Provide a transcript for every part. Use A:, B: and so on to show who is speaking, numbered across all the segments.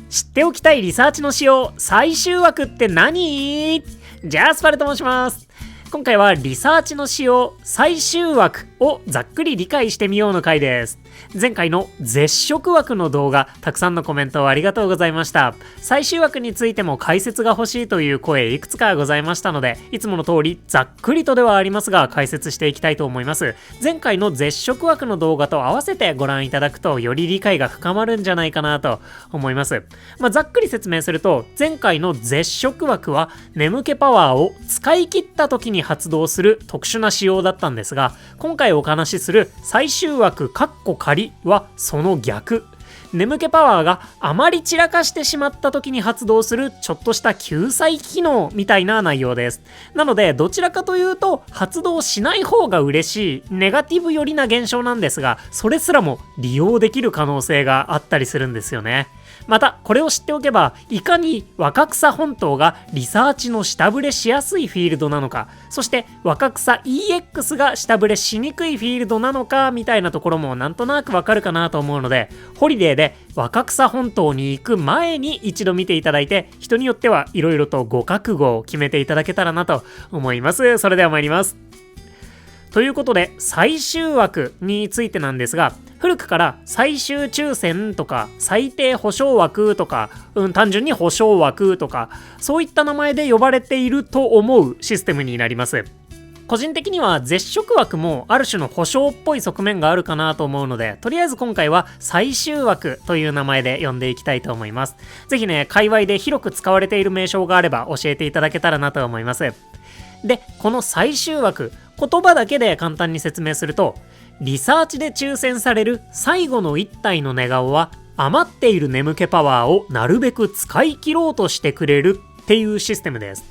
A: 知っておきたいリサーチの仕様最終枠って何？ジャスパルと申します。今回はリサーチの仕様最終枠をざっくり理解してみようの回です。前回の絶食枠の動画、たくさんのコメントをありがとうございました。最終枠についても解説が欲しいという声いくつかございましたので、いつもの通りざっくりとではありますが解説していきたいと思います。前回の絶食枠の動画と合わせてご覧いただくとより理解が深まるんじゃないかなと思います。ざっくり説明すると、前回の絶食枠は眠気パワーを使い切った時に発動する特殊な仕様だったんですが、今回お話しする最終枠仮はその逆。眠気パワーがあまり散らかしてしまった時に発動するちょっとした救済機能みたいな内容です。なのでどちらかというと発動しない方が嬉しいネガティブ寄りな現象なんですが、それすらも利用できる可能性があったりするんですよね。またこれを知っておけば、いかに若草本島がリサーチの下振れしやすいフィールドなのか、そして若草 EX が下振れしにくいフィールドなのかみたいなところもなんとなくわかるかなと思うので、ホリデーで若草本島に行く前に一度見ていただいて、人によってはいろいろとご覚悟を決めていただけたらなと思います。それでは参ります。ということで最終枠についてなんですが、古くから最終抽選とか最低保証枠とか、単純に保証枠とか、そういった名前で呼ばれていると思うシステムになります。個人的には絶食枠もある種の保証っぽい側面があるかなと思うので、とりあえず今回は最終枠という名前で呼んでいきたいと思います。ぜひね、界隈で広く使われている名称があれば教えていただけたらなと思います。で、この最終枠、言葉だけで簡単に説明すると、リサーチで抽選される最後の1体の寝顔は余っている眠気パワーをなるべく使い切ろうとしてくれるっていうシステムです。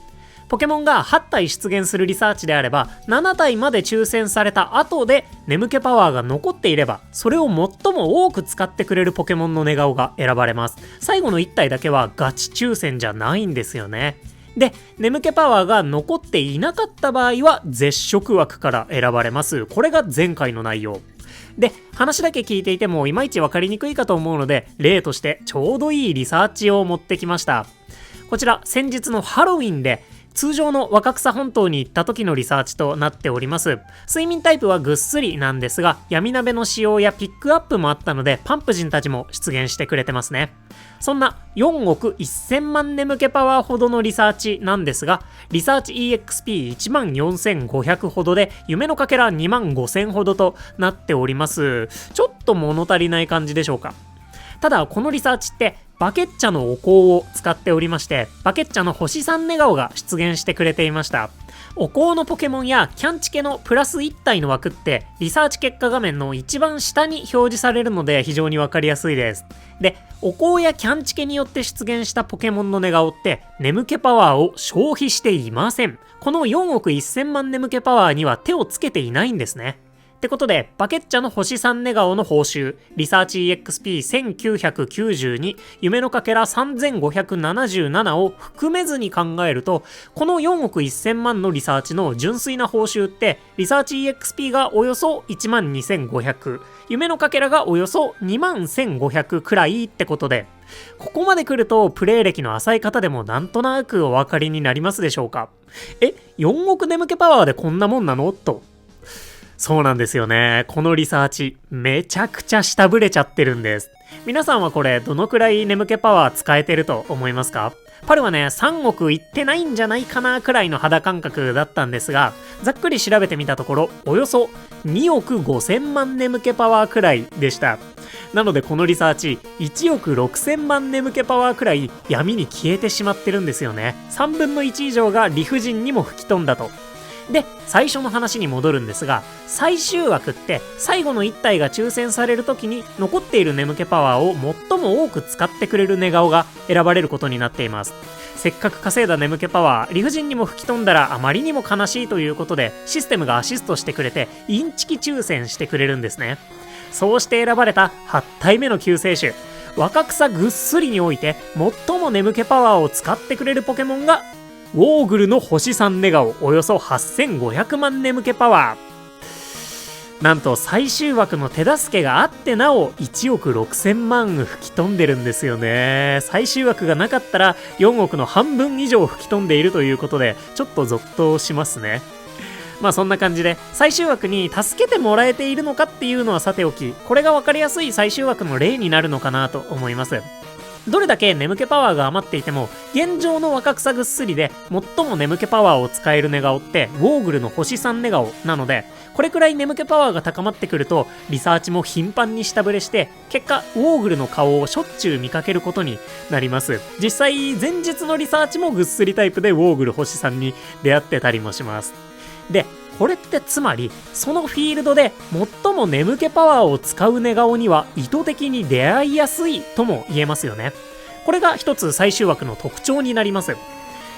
A: ポケモンが8体出現するリサーチであれば、7体まで抽選された後で眠気パワーが残っていれば、それを最も多く使ってくれるポケモンの寝顔が選ばれます。最後の1体だけはガチ抽選じゃないんですよね。で、眠気パワーが残っていなかった場合は絶食枠から選ばれます。これが前回の内容で、話だけ聞いていてもいまいち分かりにくいかと思うので、例としてちょうどいいリサーチを持ってきました。こちら先日のハロウィンで通常の若草本島に行った時のリサーチとなっております。睡眠タイプはぐっすりなんですが、闇鍋の使用やピックアップもあったので、パンプ人たちも出現してくれてますね。そんな4億1000万眠気パワーほどのリサーチなんですが、リサーチ EXP14500 ほどで、夢のかけら25000ほどとなっております。ちょっと物足りない感じでしょうか。ただこのリサーチってバケッチャのお香を使っておりまして、バケッチャの星3寝顔が出現してくれていました。お香のポケモンやキャンチケのプラス1体の枠ってリサーチ結果画面の一番下に表示されるので非常にわかりやすいです。で、お香やキャンチケによって出現したポケモンの寝顔って眠気パワーを消費していません。この4億1000万眠気パワーには手をつけていないんですね。ってことで、バケッチャの星3寝顔の報酬、リサーチ EXP1992、夢のかけら3577を含めずに考えると、この4億1000万のリサーチの純粋な報酬って、リサーチ EXP がおよそ12500、夢のかけらがおよそ21500くらいってことで、ここまで来るとプレイ歴の浅い方でもなんとなくお分かりになりますでしょうか。4億眠気パワーでこんなもんなのと。そうなんですよね。このリサーチめちゃくちゃ下振れちゃってるんです。皆さんはこれどのくらい眠気パワー使えてると思いますか？パルはね、3億いってないんじゃないかなくらいの肌感覚だったんですが、ざっくり調べてみたところおよそ2億5000万眠気パワーくらいでした。なのでこのリサーチ1億6000万眠気パワーくらい闇に消えてしまってるんですよね。3分の1以上が理不尽にも吹き飛んだと。で、最初の話に戻るんですが、最終枠って最後の1体が抽選される時に残っている眠気パワーを最も多く使ってくれる寝顔が選ばれることになっています。せっかく稼いだ眠気パワー、理不尽にも吹き飛んだらあまりにも悲しいということで、システムがアシストしてくれてインチキ抽選してくれるんですね。そうして選ばれた8体目の救世主、若草ぐっすりにおいて最も眠気パワーを使ってくれるポケモンがウォーグルの星3寝顔およそ8500万眠気パワー。なんと最終枠の手助けがあってなお1億6000万吹き飛んでるんですよね。最終枠がなかったら4億の半分以上吹き飛んでいるということで、ちょっとゾッとしますね。まあそんな感じで最終枠に助けてもらえているのかっていうのはさておき、これが分かりやすい最終枠の例になるのかなと思います。どれだけ眠気パワーが余っていても、現状の若草ぐっすりで最も眠気パワーを使える寝顔ってウォーグルの星3寝顔なので、これくらい眠気パワーが高まってくるとリサーチも頻繁に下振れして、結果ウォーグルの顔をしょっちゅう見かけることになります。実際前日のリサーチもぐっすりタイプでウォーグル星3に出会ってたりもします。でこれってつまり、そのフィールドで最も眠気パワーを使う寝顔には意図的に出会いやすいとも言えますよね。これが一つ最終枠の特徴になります。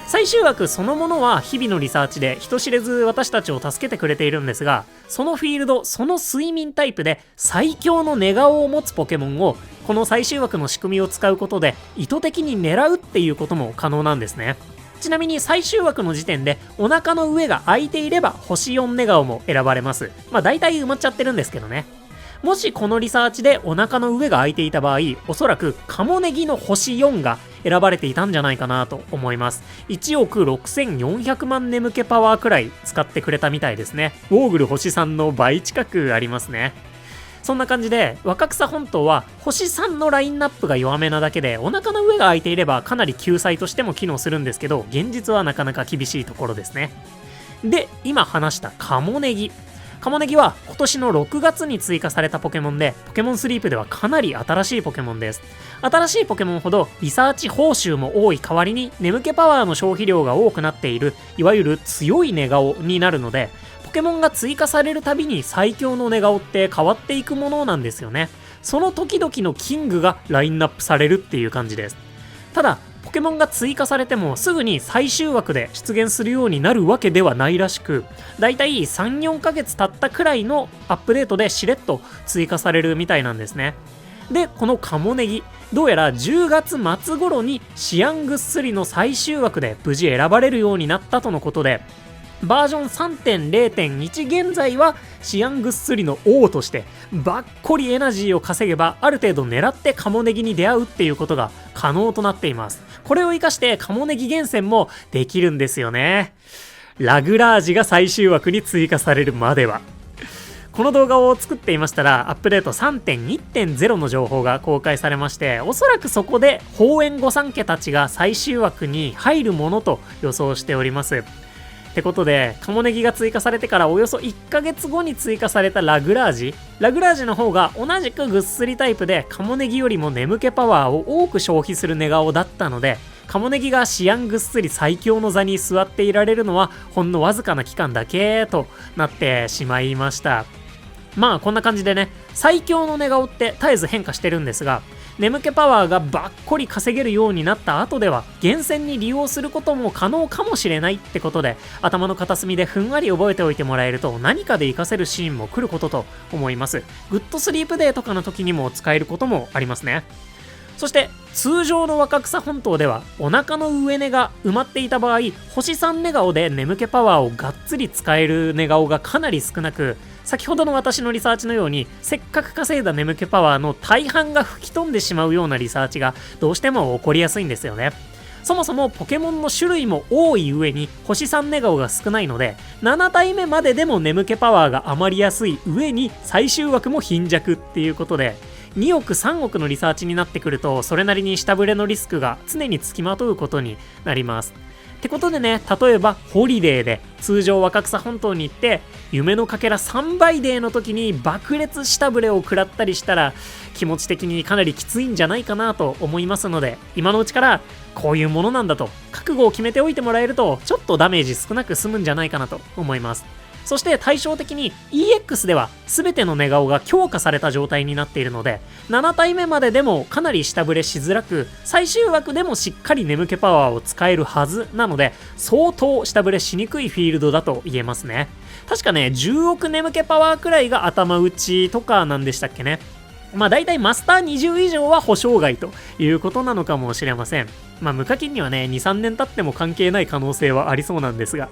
A: 最終枠そのものは日々のリサーチで人知れず私たちを助けてくれているんですが、そのフィールド、その睡眠タイプで最強の寝顔を持つポケモンをこの最終枠の仕組みを使うことで意図的に狙うっていうことも可能なんですね。ちなみに最終枠の時点でお腹の上が空いていれば星4寝顔も選ばれます。まあ大体埋まっちゃってるんですけどね。もしこのリサーチでお腹の上が空いていた場合、おそらくカモネギの星4が選ばれていたんじゃないかなと思います。1億6400万眠気パワーくらい使ってくれたみたいですね。ウォーグル星3の倍近くありますね。そんな感じで若草本島は星3のラインナップが弱めなだけで、お腹の上が空いていればかなり救済としても機能するんですけど、現実はなかなか厳しいところですね。で今話したカモネギは今年の6月に追加されたポケモンで、ポケモンスリープではかなり新しいポケモンです。新しいポケモンほどリサーチ報酬も多い代わりに眠気パワーの消費量が多くなっている、いわゆる強い寝顔になるので、ポケモンが追加されるたびに最強の寝顔って変わっていくものなんですよね。その時々のキングがラインナップされるっていう感じです。ただポケモンが追加されてもすぐに最終枠で出現するようになるわけではないらしく、だいたい 3,4 ヶ月経ったくらいのアップデートでしれっと追加されるみたいなんですね。でこのカモネギ、どうやら10月末頃にシアンぐっすりの最終枠で無事選ばれるようになったとのことで、バージョン 3.0.1 現在はシアンぐっすりの王としてばっこりエナジーを稼げばある程度狙ってカモネギに出会うっていうことが可能となっています。これを活かしてカモネギ厳選もできるんですよね。ラグラージが最終枠に追加されるまでは。この動画を作っていましたらアップデート 3.1.0 の情報が公開されまして、おそらくそこで鳳縁御三家たちが最終枠に入るものと予想しております。ってことでカモネギが追加されてからおよそ1ヶ月後に追加されたラグラージの方が同じくぐっすりタイプでカモネギよりも眠気パワーを多く消費する寝顔だったので、カモネギがシアンぐっすり最強の座に座っていられるのはほんのわずかな期間だけとなってしまいました。まあこんな感じでね、最強の寝顔って絶えず変化してるんですが、眠気パワーがばっこり稼げるようになった後では厳選に利用することも可能かもしれないってことで、頭の片隅でふんわり覚えておいてもらえると何かで活かせるシーンも来ることと思います。グッドスリープデーとかの時にも使えることもありますね。そして通常の若草本島ではお腹の上寝が埋まっていた場合、星3寝顔で眠気パワーをがっつり使える寝顔がかなり少なく、先ほどの私のリサーチのようにせっかく稼いだ眠気パワーの大半が吹き飛んでしまうようなリサーチがどうしても起こりやすいんですよね。そもそもポケモンの種類も多い上に星3寝顔が少ないので、7体目まででも眠気パワーが余りやすい上に最終枠も貧弱っていうことで、2億3億のリサーチになってくるとそれなりに下振れのリスクが常につきまとうことになります。ってことでね、例えばホリデーで通常若草本島に行って夢のかけら3倍デーの時に爆裂下振れを食らったりしたら気持ち的にかなりきついんじゃないかなと思いますので、今のうちからこういうものなんだと覚悟を決めておいてもらえるとちょっとダメージ少なく済むんじゃないかなと思います。そして対照的に EX では全ての寝顔が強化された状態になっているので、7体目まででもかなり下振れしづらく、最終枠でもしっかり眠気パワーを使えるはずなので、相当下振れしにくいフィールドだと言えますね。確かね、10億眠気パワーくらいが頭打ちとかなんでしたっけね。まあ大体マスター20以上は保証外ということなのかもしれません。まあ無課金にはね、2、3年経っても関係ない可能性はありそうなんですが。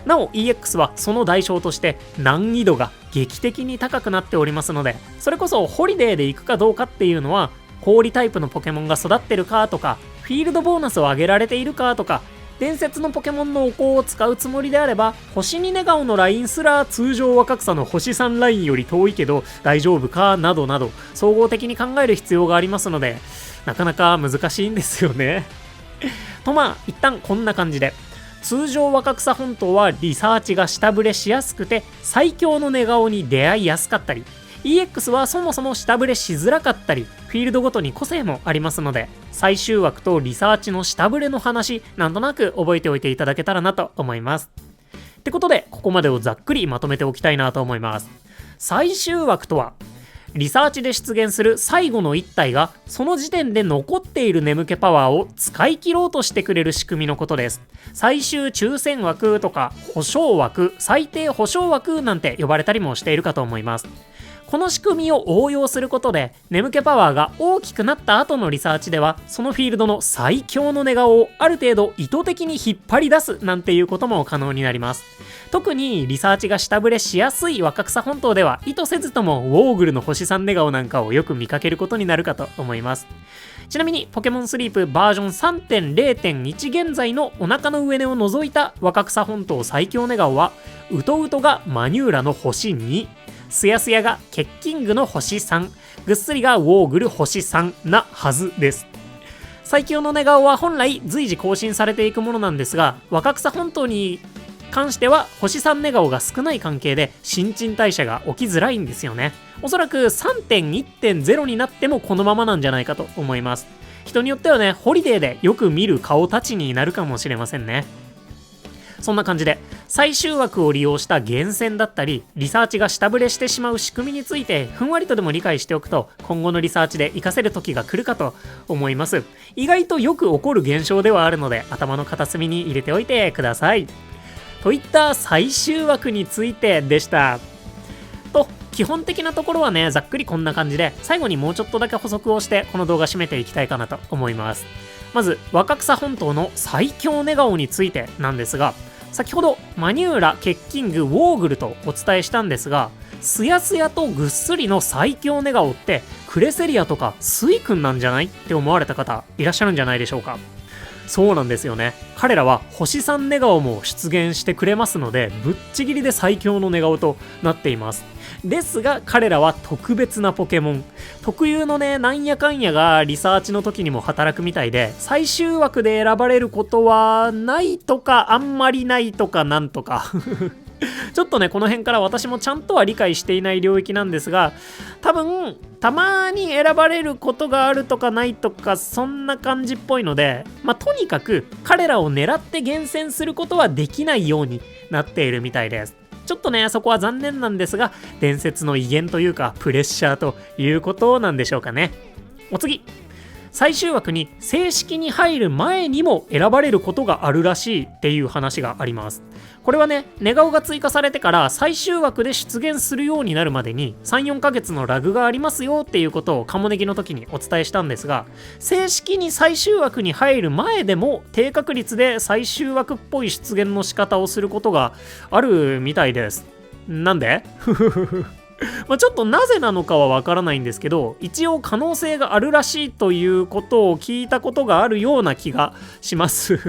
A: なお EX はその代償として難易度が劇的に高くなっておりますので、それこそホリデーで行くかどうかっていうのは、氷タイプのポケモンが育ってるかとか、フィールドボーナスを上げられているかとか、伝説のポケモンのお香を使うつもりであれば、星2ネガオのラインすら通常若草の星3ラインより遠いけど大丈夫かなどなど、総合的に考える必要がありますので、なかなか難しいんですよね。と一旦こんな感じで、通常若草本島はリサーチが下振れしやすくて最強の寝顔に出会いやすかったり、 EX はそもそも下振れしづらかったり、フィールドごとに個性もありますので、最終枠とリサーチの下振れの話、なんとなく覚えておいていただけたらなと思います。ってことで、ここまでをざっくりまとめておきたいなと思います。最終枠とは、リサーチで出現する最後の1体がその時点で残っている眠気パワーを使い切ろうとしてくれる仕組みのことです。最終抽選枠とか保証枠、最低保証枠なんて呼ばれたりもしているかと思います。この仕組みを応用することで、眠気パワーが大きくなった後のリサーチでは、そのフィールドの最強の寝顔をある程度意図的に引っ張り出すなんていうことも可能になります。特にリサーチが下振れしやすい若草本島では、意図せずともウォーグルの星3寝顔なんかをよく見かけることになるかと思います。ちなみにポケモンスリープバージョン 3.0.1 現在のお腹の上根を除いた若草本島最強寝顔は、ウトウトがマニューラの星2、すやすやがケッキングの星3、ぐっすりがウォーグル星3なはずです。最強の寝顔は本来随時更新されていくものなんですが、若草本島に関しては星3寝顔が少ない関係で新陳代謝が起きづらいんですよね。おそらく 3.1.0 になってもこのままなんじゃないかと思います。人によってはね、ホリデーでよく見る顔たちになるかもしれませんね。そんな感じで、最終枠を利用した厳選だったり、リサーチが下振れしてしまう仕組みについてふんわりとでも理解しておくと、今後のリサーチで活かせる時が来るかと思います。意外とよく起こる現象ではあるので、頭の片隅に入れておいてください。といった最終枠についてでした。と、基本的なところはね、ざっくりこんな感じで、最後にもうちょっとだけ補足をしてこの動画締めていきたいかなと思います。まず、若草本島の最強寝顔についてなんですが、先ほどマニューラ、ケッキング、ウォーグルとお伝えしたんですが、すやすやとぐっすりの最強寝顔ってクレセリアとかスイ君なんじゃないって思われた方いらっしゃるんじゃないでしょうか。そうなんですよね。彼らは星3寝顔も出現してくれますので、ぶっちぎりで最強の寝顔となっています。ですが彼らは特別なポケモン、特有のね、なんやかんやがリサーチの時にも働くみたいで、最終枠で選ばれることはないとか、あんまりないとか、なんとかちょっとね、この辺から私もちゃんとは理解していない領域なんですが、多分たまに選ばれることがあるとかないとか、そんな感じっぽいので、とにかく彼らを狙って厳選することはできないようになっているみたいです。ちょっとね、そこは残念なんですが、伝説の威厳というかプレッシャーということなんでしょうかね。お次、最終枠に正式に入る前にも選ばれることがあるらしいっていう話があります。これはね、寝顔が追加されてから最終枠で出現するようになるまでに 3,4 ヶ月のラグがありますよっていうことをカモネギの時にお伝えしたんですが、正式に最終枠に入る前でも低確率で最終枠っぽい出現の仕方をすることがあるみたいです。なんでちょっとなぜなのかはわからないんですけど、一応可能性があるらしいということを聞いたことがあるような気がします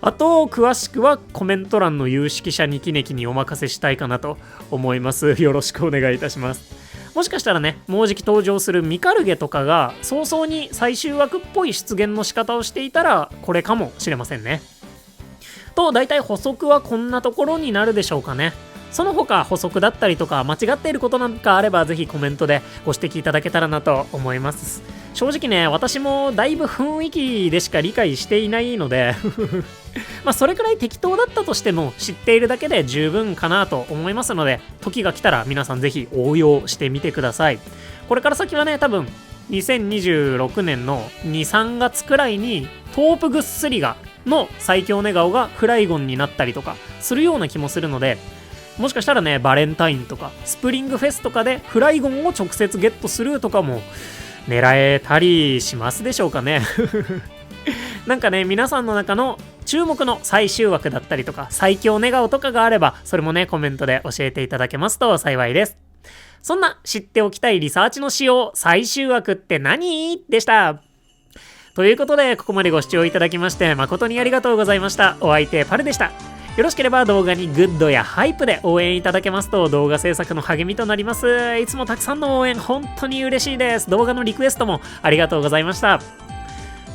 A: あと詳しくはコメント欄の有識者ニキネキにお任せしたいかなと思います。よろしくお願いいたします。もしかしたらね、もうじき登場するミカルゲとかが早々に最終枠っぽい出現の仕方をしていたらこれかもしれませんね。と、大体補足はこんなところになるでしょうかね。その他補足だったりとか間違っていることなんかあれば、ぜひコメントでご指摘いただけたらなと思います。正直ね、私もだいぶ雰囲気でしか理解していないのでそれくらい適当だったとしても知っているだけで十分かなと思いますので、時が来たら皆さんぜひ応用してみてください。これから先はね、多分2026年の 2,3 月くらいにトープグッスリガの最強寝顔がフライゴンになったりとかするような気もするので、もしかしたらね、バレンタインとかスプリングフェスとかでフライゴンを直接ゲットするとかも狙えたりしますでしょうかねなんかね、皆さんの中の注目の最終枠だったりとか最強寝顔とかがあれば、それもねコメントで教えていただけますと幸いです。そんな知っておきたいリサーチの仕様最終枠って何でした。ということでここまでご視聴いただきまして誠にありがとうございました。お相手パルでした。よろしければ動画にグッドやハイプで応援いただけますと動画制作の励みとなります。いつもたくさんの応援本当に嬉しいです。動画のリクエストもありがとうございました。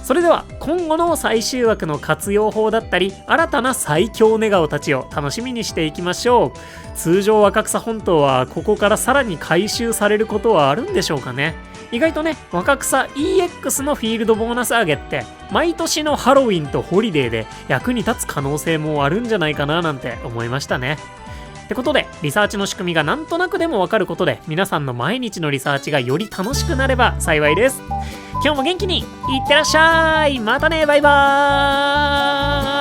A: それでは今後の最終枠の活用法だったり新たな最強寝顔たちを楽しみにしていきましょう。通常若草本島はここからさらに回収されることはあるんでしょうかね。意外とね若草 EX のフィールドボーナス上げって毎年のハロウィンとホリデーで役に立つ可能性もあるんじゃないかななんて思いましたね。ってことでリサーチの仕組みがなんとなくでもわかることで皆さんの毎日のリサーチがより楽しくなれば幸いです。今日も元気にいってらっしゃい。またね、バイバーイ。